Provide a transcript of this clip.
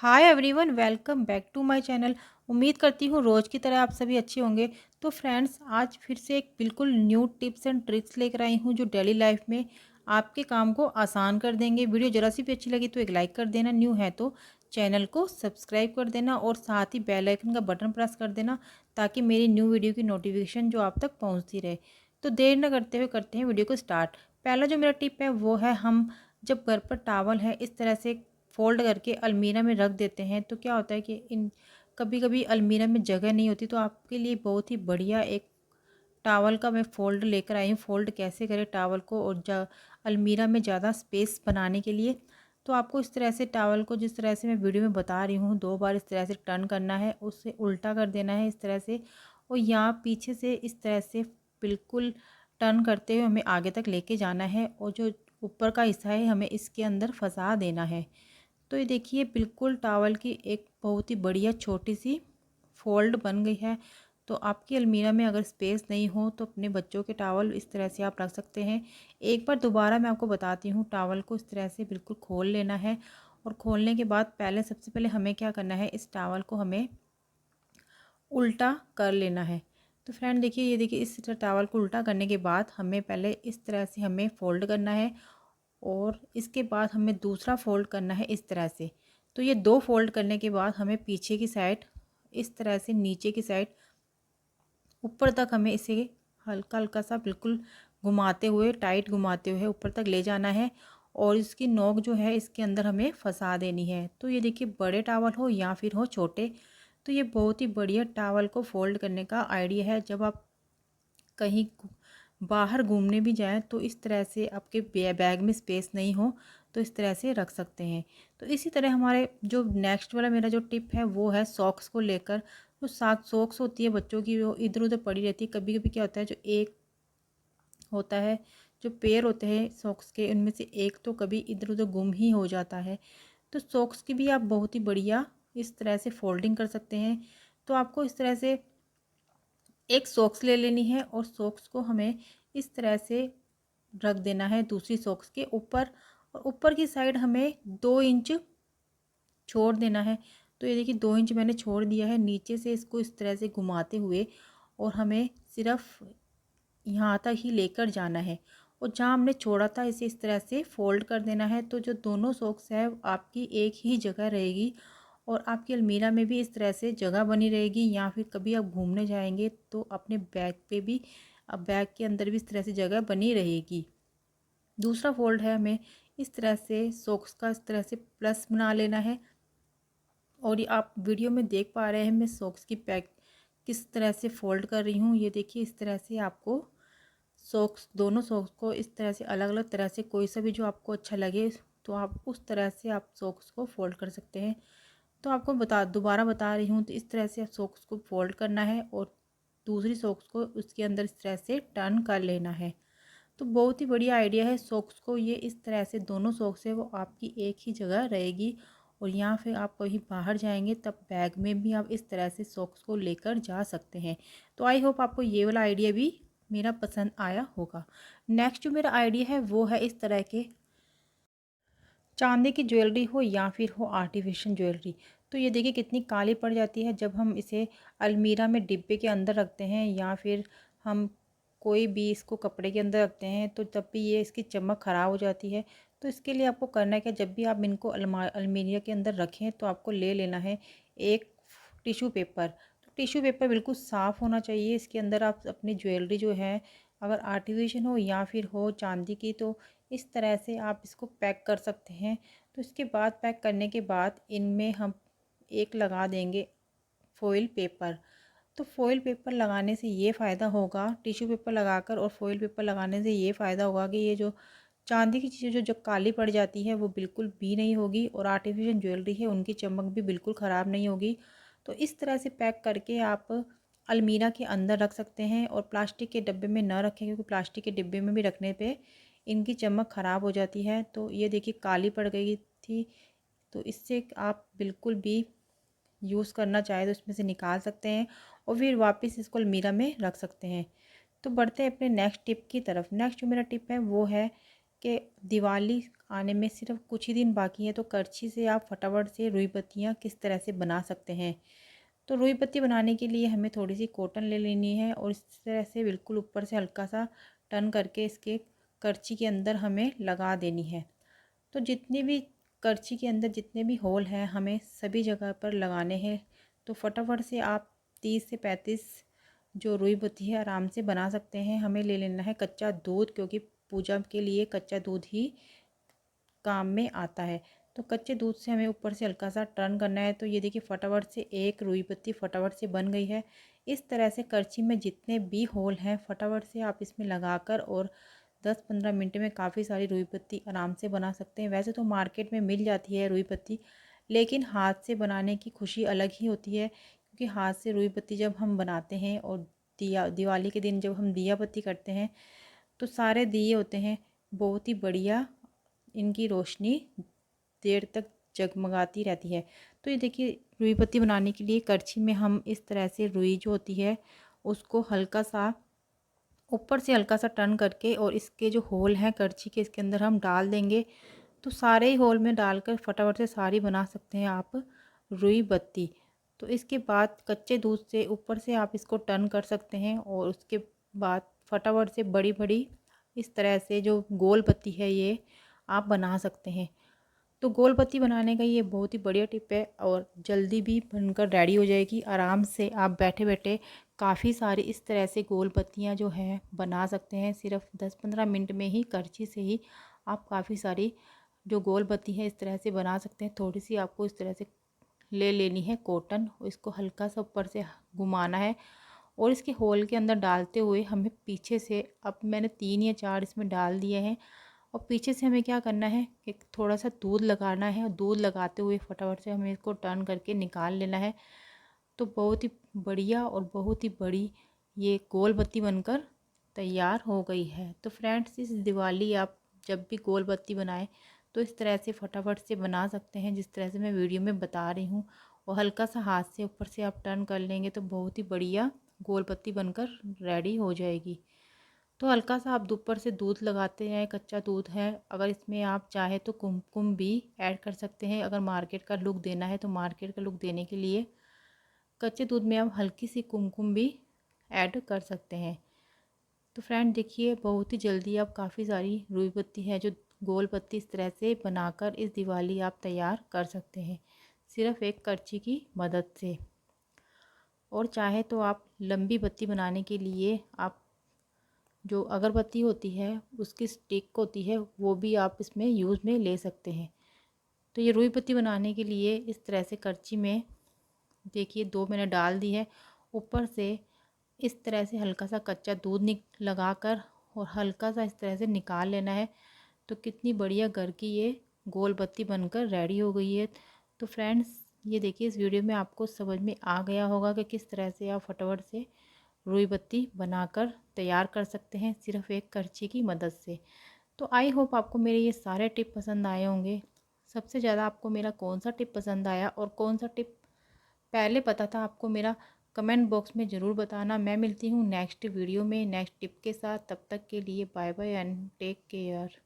Hi everyone, welcome back to my channel. उम्मीद करती हूँ रोज़ की तरह आप सभी अच्छे होंगे। तो फ्रेंड्स, आज फिर से एक बिल्कुल न्यू टिप्स एंड ट्रिक्स लेकर आई हूँ जो डेली लाइफ में आपके काम को आसान कर देंगे। वीडियो ज़रा सी भी अच्छी लगी तो एक लाइक कर देना, न्यू है तो चैनल को सब्सक्राइब कर देना और साथ ही बेल आइकन का बटन प्रेस कर देना ताकि मेरी न्यू वीडियो की नोटिफिकेशन जो आप तक पहुँचती रहे। तो देर न करते हुए करते हैं वीडियो को स्टार्ट। पहला जो मेरा टिप है वो है, हम जब घर पर टावल है इस तरह से फ़ोल्ड करके अलमीरा में रख देते हैं तो क्या होता है कि इन कभी कभी अलमीरा में जगह नहीं होती, तो आपके लिए बहुत ही बढ़िया एक टावल का मैं फ़ोल्ड लेकर आई हूँ। फ़ोल्ड कैसे करें टावल को और अलमीरा में ज़्यादा स्पेस बनाने के लिए। तो आपको इस तरह से टावल को, जिस तरह से मैं वीडियो में बता रही हूँ, 2 बार इस तरह से टर्न करना है, उससे उल्टा कर देना है इस तरह से, और यहाँ पीछे से इस तरह से बिल्कुल टर्न करते हुए हमें आगे तक लेके जाना है और जो ऊपर का हिस्सा है हमें इसके अंदर फंसा देना है। तो ये देखिए, बिल्कुल टावल की एक बहुत ही बढ़िया छोटी सी फोल्ड बन गई है। तो आपकी अलमीरा में अगर स्पेस नहीं हो तो अपने बच्चों के टावल इस तरह से आप रख सकते हैं। एक बार दोबारा मैं आपको बताती हूँ, टावल को इस तरह से बिल्कुल खोल लेना है और खोलने के बाद पहले सबसे पहले हमें क्या करना है, इस टावल को हमें उल्टा कर लेना है। तो फ्रेंड देखिए, ये देखिए, इस तरह टावल को उल्टा करने के बाद हमें पहले इस तरह से हमें फ़ोल्ड करना है और इसके बाद हमें दूसरा फ़ोल्ड करना है इस तरह से। तो ये 2 फ़ोल्ड करने के बाद हमें पीछे की साइड इस तरह से, नीचे की साइड ऊपर तक हमें इसे हल्का हल्का सा बिल्कुल घुमाते हुए, टाइट घुमाते हुए ऊपर तक ले जाना है और इसकी नोक जो है इसके अंदर हमें फंसा देनी है। तो ये देखिए, बड़े टावल हो या फिर हो छोटे, तो ये बहुत ही बढ़िया टावल को फ़ोल्ड करने का आइडिया है। जब आप कहीं बाहर घूमने भी जाएं तो इस तरह से आपके बैग में स्पेस नहीं हो तो इस तरह से रख सकते हैं। तो इसी तरह हमारे जो नेक्स्ट वाला मेरा जो टिप है वो है सॉक्स को लेकर। जो सात सॉक्स होती है बच्चों की, वो इधर उधर पड़ी रहती है। कभी कभी क्या होता है, जो एक होता है, जो पेयर होते हैं सॉक्स के, उनमें से एक तो कभी इधर उधर गुम ही हो जाता है। तो सॉक्स की भी आप बहुत ही बढ़िया इस तरह से फोल्डिंग कर सकते हैं। तो आपको इस तरह से एक सॉक्स ले लेनी है और सॉक्स को हमें इस तरह से रख देना है दूसरी सॉक्स के ऊपर, और ऊपर की साइड हमें 2 इंच छोड़ देना है। तो ये देखिए, 2 इंच मैंने छोड़ दिया है। नीचे से इसको इस तरह से घुमाते हुए और हमें सिर्फ यहाँ तक ही लेकर जाना है और जहाँ हमने छोड़ा था इसे इस तरह से फोल्ड कर देना है। तो जो दोनों सॉक्स है आपकी एक ही जगह रहेगी और आपकी अलमीरा में भी इस तरह से जगह बनी रहेगी। या फिर कभी आप घूमने जाएंगे तो अपने बैग पे भी, अब बैग के अंदर भी इस तरह से जगह बनी रहेगी। दूसरा फोल्ड है, हमें इस तरह से सॉक्स का इस तरह से प्लस बना लेना है। और ये आप वीडियो में देख पा रहे हैं मैं सॉक्स की पैक किस तरह से फ़ोल्ड कर रही हूँ। ये देखिए, इस तरह से आपको सॉक्स, दोनों सॉक्स को इस तरह से अलग अलग तरह से, कोई सा भी जो आपको अच्छा लगे तो आप उस तरह से आप सॉक्स को फ़ोल्ड कर सकते हैं। तो आपको दोबारा बता रही हूँ, तो इस तरह से सॉक्स को फ़ोल्ड करना है और दूसरी सॉक्स को उसके अंदर इस तरह से टर्न कर लेना है। तो बहुत ही बढ़िया आइडिया है सॉक्स को, ये इस तरह से दोनों सॉक्स है वो आपकी एक ही जगह रहेगी। और यहाँ फिर आप कहीं बाहर जाएंगे तब बैग में भी आप इस तरह से सॉक्स को लेकर जा सकते हैं। तो आई होप आपको ये वाला आइडिया भी मेरा पसंद आया होगा। नेक्स्ट जो मेरा आइडिया है वो है, इस तरह के चांदी की ज्वेलरी हो या फिर हो आर्टिफिशियल ज्वेलरी। तो ये देखिए कितनी काली पड़ जाती है जब हम इसे अलमीरा में डिब्बे के अंदर रखते हैं या फिर हम कोई भी इसको कपड़े के अंदर रखते हैं, तो तब भी ये इसकी चमक ख़राब हो जाती है। तो इसके लिए आपको करना है क्या, जब भी आप इनको अलमीरा के अंदर रखें तो आपको ले लेना है एक टिशू पेपर। तो टिशू पेपर बिल्कुल साफ़ होना चाहिए। इसके अंदर आप अपनी ज्वेलरी जो है, अगर आर्टिफिशियल हो या फिर हो चांदी की, तो इस तरह से आप इसको पैक कर सकते हैं। तो इसके बाद पैक करने के बाद इनमें हम एक लगा देंगे फ़ॉइल पेपर। तो फ़ॉइल पेपर लगाने से ये फ़ायदा होगा, टिश्यू पेपर लगाकर और फ़ॉइल पेपर लगाने से ये फ़ायदा होगा कि ये जो चांदी की चीज़ें जो काली पड़ जाती है वो बिल्कुल भी नहीं होगी और आर्टिफिशियल ज्वेलरी है उनकी चमक भी बिल्कुल ख़राब नहीं होगी। तो इस तरह से पैक करके आप अलमीरा के अंदर रख सकते हैं और प्लास्टिक के डब्बे में ना रखें, क्योंकि प्लास्टिक के डिब्बे में भी रखने पे इनकी चमक ख़राब हो जाती है। तो ये देखिए काली पड़ गई थी, तो इससे आप बिल्कुल भी यूज़ करना चाहे तो इसमें से निकाल सकते हैं और फिर वापस इसको अलमीरा में रख सकते हैं। तो बढ़ते हैं अपने नेक्स्ट टिप की तरफ। नेक्स्ट जो मेरा टिप है वो है कि दिवाली आने में सिर्फ कुछ ही दिन बाकी है, तो करछी से आप फटाफट से रुई पत्तियाँ किस तरह से बना सकते हैं। तो रुई पत्ती बनाने के लिए हमें थोड़ी सी कॉटन ले लेनी है और इस तरह से बिल्कुल ऊपर से हल्का सा टर्न करके इसके करछी के अंदर हमें लगा देनी है। तो जितने भी करछी के अंदर जितने भी होल हैं हमें सभी जगह पर लगाने हैं। तो फटाफट से आप 30 से 35 जो रुई पत्ती है आराम से बना सकते हैं। हमें ले लेना है कच्चा दूध, क्योंकि पूजा के लिए कच्चा दूध ही काम में आता है। तो कच्चे दूध से हमें ऊपर से हल्का सा टर्न करना है। तो ये देखिए फटाफट से एक रुई पत्ती फटाफट से बन गई है। इस तरह से करछी में जितने भी होल हैं फटाफट से आप इसमें लगाकर और 10-15 मिनट में काफ़ी सारी रुई पत्ती आराम से बना सकते हैं। वैसे तो मार्केट में मिल जाती है रुई पत्ती, लेकिन हाथ से बनाने की खुशी अलग ही होती है, क्योंकि हाथ से रुई पत्ती जब हम बनाते हैं और दिवाली के दिन जब हम दिया बत्ती करते हैं तो सारे दिए होते हैं बहुत ही बढ़िया, इनकी रोशनी देर तक जगमगाती रहती है। तो ये देखिए रुई पत्ती बनाने के लिए करछी में हम इस तरह से रुई जो होती है उसको हल्का सा ऊपर से हल्का सा टर्न करके और इसके जो होल हैं करछी के इसके अंदर हम डाल देंगे। तो सारे ही होल में डालकर फटाफट से सारी बना सकते हैं आप रुई बत्ती। तो इसके बाद कच्चे दूध से ऊपर से आप इसको टर्न कर सकते हैं और उसके बाद फटाफट से बड़ी बड़ी इस तरह से जो गोल पत्ती है ये आप बना सकते हैं। तो गोल पत्ती बनाने का ये बहुत ही बढ़िया टिप है और जल्दी भी बनकर रेडी हो जाएगी। आराम से आप बैठे बैठे काफ़ी सारी इस तरह से गोल पत्तियाँ जो हैं बना सकते हैं। सिर्फ 10-15 मिनट में ही करछी से ही आप काफ़ी सारी जो गोल पत्ती है इस तरह से बना सकते हैं। थोड़ी सी आपको इस तरह से ले लेनी है कॉटन, इसको हल्का सा ऊपर से घुमाना है और इसके होल के अंदर डालते हुए हमें पीछे से, अब मैंने 3 या 4 इसमें डाल दिए हैं, और पीछे से हमें क्या करना है कि थोड़ा सा दूध लगाना है और दूध लगाते हुए फटाफट से हमें इसको टर्न करके निकाल लेना है। तो बहुत ही बढ़िया और बहुत ही बड़ी ये गोल बत्ती बनकर तैयार हो गई है। तो फ्रेंड्स इस दिवाली आप जब भी गोल बत्ती बनाएं तो इस तरह से फटाफट से बना सकते हैं जिस तरह से मैं वीडियो में बता रही हूँ, और हल्का सा हाथ से ऊपर से आप टर्न कर लेंगे तो बहुत ही बढ़िया गोल बत्ती बनकर रेडी हो जाएगी। तो हल्का सा आप ऊपर से दूध लगाते हैं, कच्चा दूध है, अगर इसमें आप चाहे तो कुमकुम भी ऐड कर सकते हैं। अगर मार्केट का लुक देना है तो मार्केट का लुक देने के लिए कच्चे दूध में आप हल्की सी कुमकुम भी ऐड कर सकते हैं। तो फ्रेंड देखिए बहुत ही जल्दी आप काफ़ी सारी रुई पत्ती है जो गोल पत्ती इस तरह से बनाकर इस दिवाली आप तैयार कर सकते हैं सिर्फ एक करछी की मदद से। और चाहे तो आप लंबी पत्ती बनाने के लिए आप जो अगरबत्ती होती है उसकी स्टिक होती है वो भी आप इसमें यूज़ में ले सकते हैं। तो ये रुई पत्ती बनाने के लिए इस तरह से करछी में देखिए 2 मैंने डाल दी है, ऊपर से इस तरह से हल्का सा कच्चा दूध लगाकर और हल्का सा इस तरह से निकाल लेना है। तो कितनी बढ़िया घर की ये गोल बत्ती बनकर रेडी हो गई है। तो फ्रेंड्स ये देखिए इस वीडियो में आपको समझ में आ गया होगा कि किस तरह से आप फटाफट से रुई बत्ती बनाकर तैयार कर सकते हैं सिर्फ एक करछी की मदद से। तो आई होप आपको मेरे ये सारे टिप पसंद आए होंगे। सबसे ज़्यादा आपको मेरा कौन सा टिप पसंद आया और कौन सा टिप पहले पता था आपको मेरा, कमेंट बॉक्स में ज़रूर बताना। मैं मिलती हूँ नेक्स्ट वीडियो में नेक्स्ट टिप के साथ। तब तक के लिए bye bye and take care.